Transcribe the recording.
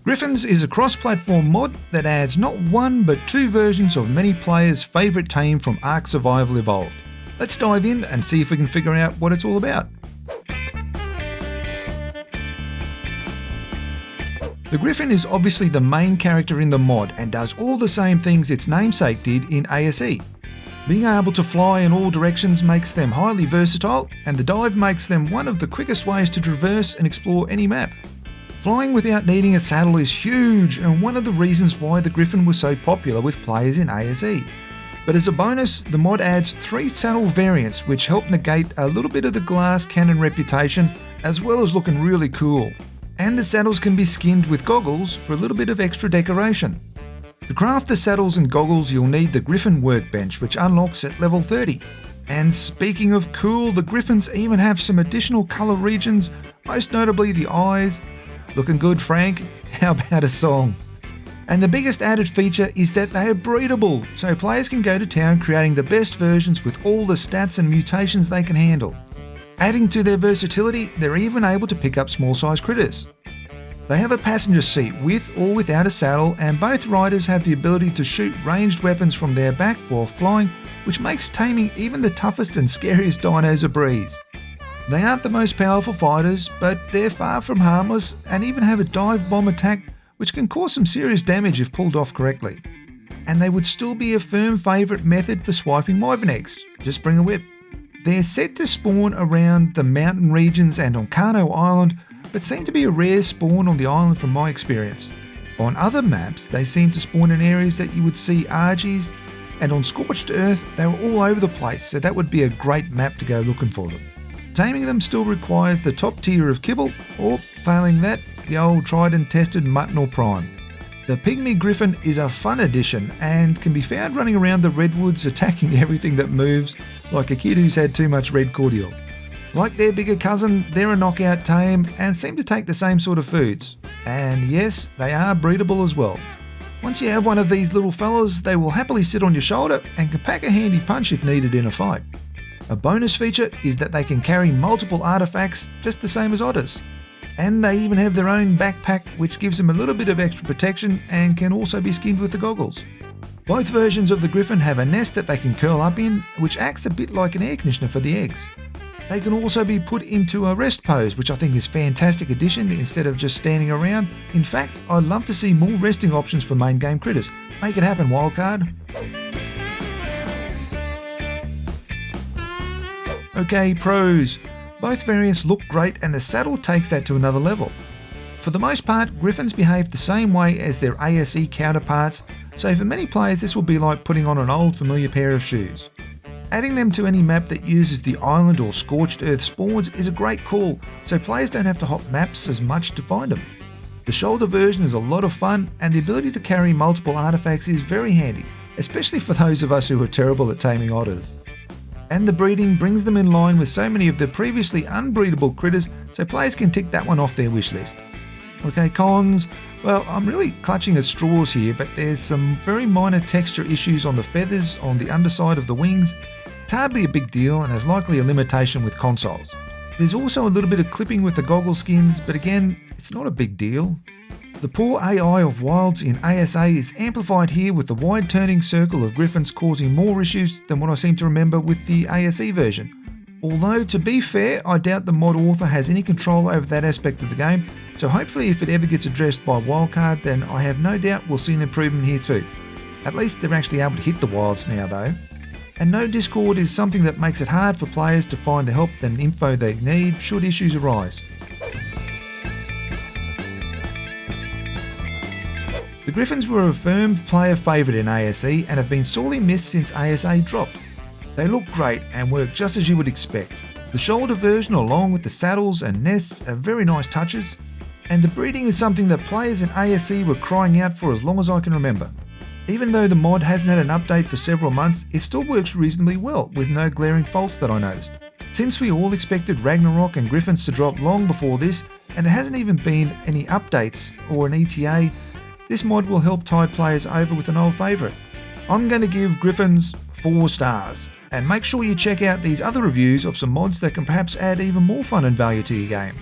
Gryphons is a cross-platform mod that adds not one but two versions of many players' favourite tame from Ark Survival Evolved. Let's dive in and see if we can figure out what it's all about. The Gryphon is obviously the main character in the mod and does all the same things its namesake did in ASE. Being able to fly in all directions makes them highly versatile, and the dive makes them one of the quickest ways to traverse and explore any map. Flying without needing a saddle is huge and one of the reasons why the Gryphon was so popular with players in ASE. But as a bonus, the mod adds 3 saddle variants which help negate a little bit of the glass cannon reputation, as well as looking really cool. And the saddles can be skinned with goggles for a little bit of extra decoration. To craft the saddles and goggles, you'll need the Gryphon workbench, which unlocks at level 30. And speaking of cool, the Gryphons even have some additional colour regions, most notably the eyes. Looking good, Frank? How about a song? And the biggest added feature is that they are breedable, so players can go to town creating the best versions with all the stats and mutations they can handle. Adding to their versatility, they're even able to pick up small-sized critters. They have a passenger seat with or without a saddle, and both riders have the ability to shoot ranged weapons from their back while flying, which makes taming even the toughest and scariest dinos a breeze. They aren't the most powerful fighters, but they're far from harmless and even have a dive bomb attack which can cause some serious damage if pulled off correctly. And they would still be a firm favourite method for swiping wyvern eggs. Just bring a whip. They're set to spawn around the mountain regions and on Kano Island, but seem to be a rare spawn on the island from my experience. On other maps, they seem to spawn in areas that you would see Argies, and on Scorched Earth, they were all over the place, so that would be a great map to go looking for them. Taming them still requires the top tier of kibble, or failing that, the old tried and tested mutton or prime. The Pygmy Gryphon is a fun addition and can be found running around the redwoods attacking everything that moves, like a kid who's had too much red cordial. Like their bigger cousin, they're a knockout tame and seem to take the same sort of foods. And yes, they are breedable as well. Once you have one of these little fellas, they will happily sit on your shoulder and can pack a handy punch if needed in a fight. A bonus feature is that they can carry multiple artifacts just the same as otters. And they even have their own backpack, which gives them a little bit of extra protection and can also be skinned with the goggles. Both versions of the Gryphon have a nest that they can curl up in, which acts a bit like an air conditioner for the eggs. They can also be put into a rest pose, which I think is a fantastic addition instead of just standing around. In fact, I'd love to see more resting options for main game critters. Make it happen, Wildcard. Okay, pros. Both variants look great and the saddle takes that to another level. For the most part, Gryphons behave the same way as their ASE counterparts, so for many players this will be like putting on an old familiar pair of shoes. Adding them to any map that uses the island or Scorched Earth spawns is a great call, so players don't have to hop maps as much to find them. The shoulder version is a lot of fun, and the ability to carry multiple artifacts is very handy, especially for those of us who are terrible at taming otters. And the breeding brings them in line with so many of the previously unbreedable critters, so players can tick that one off their wish list. Okay, cons. Well, I'm really clutching at straws here, but there's some very minor texture issues on the feathers on the underside of the wings. It's hardly a big deal and has likely a limitation with consoles. There's also a little bit of clipping with the goggle skins, but again, it's not a big deal. The poor AI of wilds in ASA is amplified here with the wide turning circle of Gryphons causing more issues than what I seem to remember with the ASE version. Although, to be fair, I doubt the mod author has any control over that aspect of the game, so hopefully if it ever gets addressed by Wildcard, then I have no doubt we'll see an improvement here too. At least they're actually able to hit the wilds now though. And no Discord is something that makes it hard for players to find the help and info they need should issues arise. The Gryphons were a firm player favourite in ASE and have been sorely missed since ASA dropped. They look great and work just as you would expect. The shoulder version along with the saddles and nests are very nice touches, and the breeding is something that players in ASE were crying out for as long as I can remember. Even though the mod hasn't had an update for several months, it still works reasonably well with no glaring faults that I noticed. Since we all expected Ragnarok and Gryphons to drop long before this, and there hasn't even been any updates or an ETA, this mod will help tide players over with an old favourite. I'm going to give Gryphons 4 stars, and make sure you check out these other reviews of some mods that can perhaps add even more fun and value to your game.